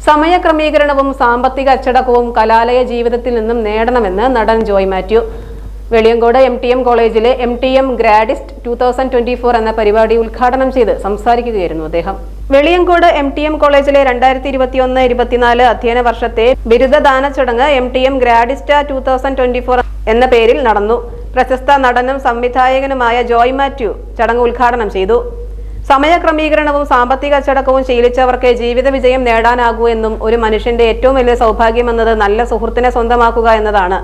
സമയക്രമീകരണവും സാമ്പത്തിക അച്ചടക്കവും കലാലയ ജീവിതത്തിൽ നിന്നും നേടണമെന്ന് നടൻ ജോയ് മാത്യു. വെളിയങ്കോട് MTM കോളേജിലെ MTM ഗ്രാഡിസ്റ്റ് 2024 എന്ന പരിപാടി ഉദ്ഘാടനം ചെയ്ത് സംസാരിക്കുകയായിരുന്നു അദ്ദേഹം. വെളിയങ്കോട് MTM കോളേജിലെ 2021-24 അധ്യയന വർഷത്തെ ബിരുദദാന ചടങ്ങ് MTM ഗ്രാഡിസ്റ്റ 2024 എന്ന പേരിൽ നടന്നു. പ്രശസ്ത നടനും സംവിധായകനുമായ ജോയ് മാത്യു ചടങ്ങ് ഉദ്ഘാടനം ചെയ്തു. സമയക്രമീകരണവും സാമ്പത്തിക അച്ചടക്കവും ശീലിച്ചവർക്ക് ജീവിത വിജയം നേടാനാകൂ എന്നും ഒരു മനുഷ്യന്റെ ഏറ്റവും വലിയ സൗഭാഗ്യമെന്നത് നല്ല സുഹൃത്തിനെ സ്വന്തമാക്കുക എന്നതാണ്.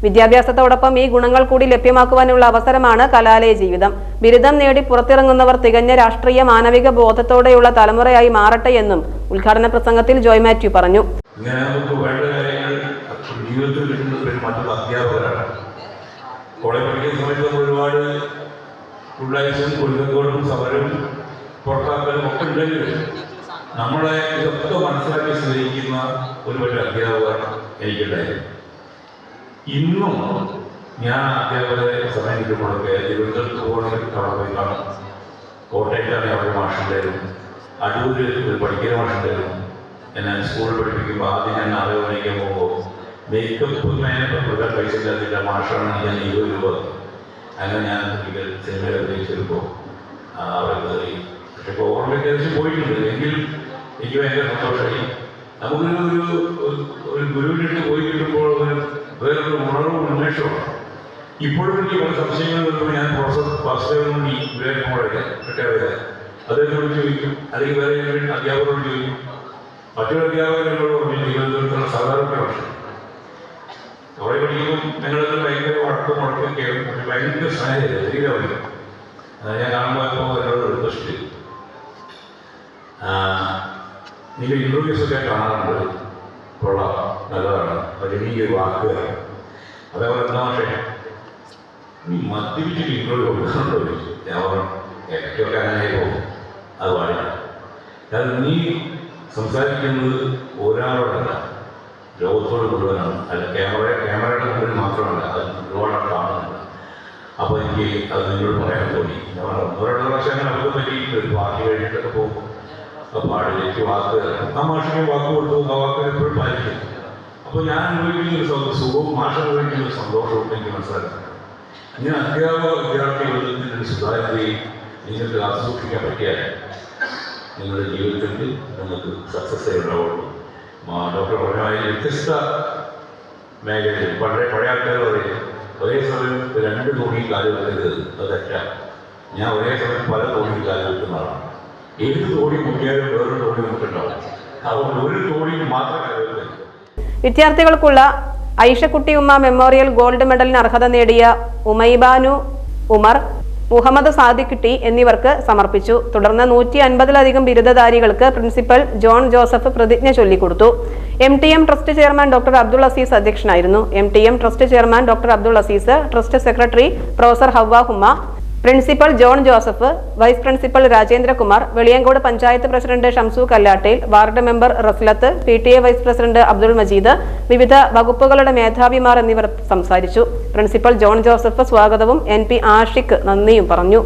വിദ്യാഭ്യാസത്തോടൊപ്പം ഈ ഗുണങ്ങൾ കൂടി ലഭ്യമാക്കുവാനുള്ള അവസരമാണ് കലാലയ ജീവിതം. ബിരുദം നേടി പുറത്തിറങ്ങുന്നവർ തികഞ്ഞ രാഷ്ട്രീയ മാനവിക ബോധത്തോടെയുള്ള തലമുറയായി മാറട്ടെ എന്നും ഉദ്ഘാടന പ്രസംഗത്തിൽ ജോയ് മാത്യു പറഞ്ഞു. പുറത്താക്കലും ഒക്കെ ഉണ്ടെങ്കിൽ നമ്മളെ ഇതൊക്കെ മനസ്സിലാക്കി സ്നേഹിക്കുന്ന ഒരു വലിയ അധ്യാപകർ എനിക്കുണ്ടായിരുന്നു. ഇന്നും ഞാൻ അധ്യാപകരെ സമയം കിട്ടുമ്പോഴൊക്കെ തിരുവനന്തപുരത്ത് പോകണമെങ്കിൽ അവിടെ പോയി കാണും. കോട്ടയത്താണ് അവിടെ മാഷുണ്ടായിരുന്നു, അടൂരിൽ ഒരു പഠിക്കുന്ന മാഷുണ്ടായിരുന്നു. ഞാൻ സ്കൂളിൽ പഠിപ്പിക്കുമ്പോൾ ആദ്യം ഞാൻ 4 മണിക്കാൻ പോകുമ്പോൾ മേക്കപ്പ് മേനൊക്കെ കൊടുക്കാൻ പൈസ ഇല്ലാത്തില്ല, മാഷാണ് ഞാൻ 20 രൂപ. അങ്ങനെ ഞാൻ സിനിമയിൽ അഭിനയിച്ചെടുപ്പോൾ അവിടെ കയറി. പക്ഷെ ഇപ്പോൾ ഓർമ്മയ്ക്ക് അതിന് പോയിട്ടുണ്ട്. എങ്കിലും എനിക്ക് ഭയങ്കര സന്തോഷമായി. നമുക്കൊരു ഗുരുവിൻ്റെ അടുത്ത് പോയി കിട്ടുമ്പോൾ വേറൊരു ഉണർവും ഉന്മേഷമാണ്. ഇപ്പോഴും എനിക്ക് പല സംശയങ്ങൾ വരുമ്പോൾ ഞാൻ പ്രൊഫസർ വാസുദേവനോട് ഈ വിവേകമോടൊക്കെ റിട്ടയർ അദ്ദേഹത്തോട് ചോദിക്കും, അല്ലെങ്കിൽ വേറെ അധ്യാപകരോട് ചോദിക്കും. മറ്റൊരു അധ്യാപകരോട് പറഞ്ഞു തിരുവനന്തപുരത്തുള്ള സാധാരണ വർഷം അവിടെ പഠിക്കുമ്പോൾ ഞങ്ങളൊക്കെ ഭയങ്കര മുടക്കം കയറും. പക്ഷെ ഭയങ്കര സ്നേഹമില്ല, ശരീരമില്ല. ഞാൻ കാണുമ്പോൾ എന്നോട് റിക്വസ്റ്റ് ചെയ്തു, നിങ്ങൾ ഇൻ്റർവ്യൂസൊക്കെ കാണാറുണ്ട്, കൊള്ളാം, നല്ലതാണ്, പക്ഷേ നീ ഒരു വാക്ക് അതേപോലെ എന്താ പക്ഷേ നീ മദ്യപിച്ചിട്ട് ഇൻ്റർവ്യൂ കൊടുക്കുന്നുണ്ടോ ചോദിച്ചു. ഞാൻ പറഞ്ഞു ഏറ്റവും അങ്ങനെ പോകും, അത് പാടില്ല. കാരണം നീ സംസാരിക്കുന്നത് ഒരാളോടല്ല, ലോകത്തോട് മുഴുവനാണ്. അല്ല ക്യാമറയുടെ മുമ്പിൽ മാത്രമല്ല, അത് ഒരുപാട് കാണുന്നുണ്ട്. അപ്പോൾ എനിക്ക് അത് നിങ്ങളോട് പറയാൻ തോന്നി. ഒരാളുടെ പ്രാവശ്യം അങ്ങനെ അബദ്ധം പറ്റിയിട്ട് ഒരു പാർട്ടി കഴിഞ്ഞിട്ടൊക്കെ പോകും. പാടിലേക്ക് വാക്ക് ആ മാഷിനെ വാക്ക് കൊടുത്തു, ആ വാക്കിനെ എപ്പോഴും പാലിക്കും. അപ്പോൾ ഞാൻ അനുഭവിക്കുന്ന ഒരു സുഖവും മാഷ അനുഭവിക്കുന്ന ഒരു സന്തോഷവും എനിക്ക് മനസ്സിലാക്കാം. ഇങ്ങനെ അധ്യാപക വിദ്യാർത്ഥി ബന്ധത്തിൻ്റെ ഒരു സുതാര്യതയും നിങ്ങൾക്ക് ആസ്വദിക്കാൻ പറ്റിയാൽ നിങ്ങളുടെ ജീവിതത്തിൽ നിങ്ങൾക്ക് സക്സസ് ഉണ്ടാവുള്ളൂ. ഡോക്ടർ പറഞ്ഞ വ്യത്യസ്ത മേഖലയിൽ പഴയ ആൾക്കാർ പറയും ഒരേ സമയം 2 തോണിയിൽ കാല് വെക്കരുത്, അത് തെറ്റാണ്. ഞാൻ ഒരേ സമയം പല തോണിയിൽ കാല് വെക്കുന്ന ആളാണ്. ഏത് തോണി മുട്ടിയാലും വേറൊരു തോണി മുട്ടുണ്ടാവും. അതുകൊണ്ട് ഒരു തോണിയിൽ മാത്രം കാല് വെക്കരുത്. വിദ്യാർത്ഥികൾക്കുള്ള ഐഷക്കുട്ടി ഉമ്മ മെമ്മോറിയൽ ഗോൾഡ് മെഡലിന് അർഹത നേടിയ ഉമൈബാനു ഉമർ, മുഹമ്മദ് സാദിഖ് എന്നിവർക്ക് സമർപ്പിച്ചു. തുടർന്ന് 150-ലധികം ബിരുദധാരികൾക്ക് പ്രിൻസിപ്പൽ ജോൺ ജോസഫ് പ്രതിജ്ഞ ചൊല്ലിക്കൊടുത്തു. MTM trust chairman doctor Abdul Azeez അധ്യക്ഷനായിരുന്നു. MTM trust chairman doctor Abdul Azeez, trust secretary professor Hawwa Humma, principal John Joseph, vice principal Rajendrakumar, Veliyankode panchayat president Shamsu Kallattel, ward member Raslath, PTA vice president Abdul Majeed, വിവിധ വകുപ്പുകളുടെ മേധാവിമാർ എന്നിവർ സംസാരിച്ചു. പ്രിൻസിപ്പൽ ജോൺ ജോസഫ് സ്വാഗതവും NP ആഷിഖ് നന്ദിയും പറഞ്ഞു.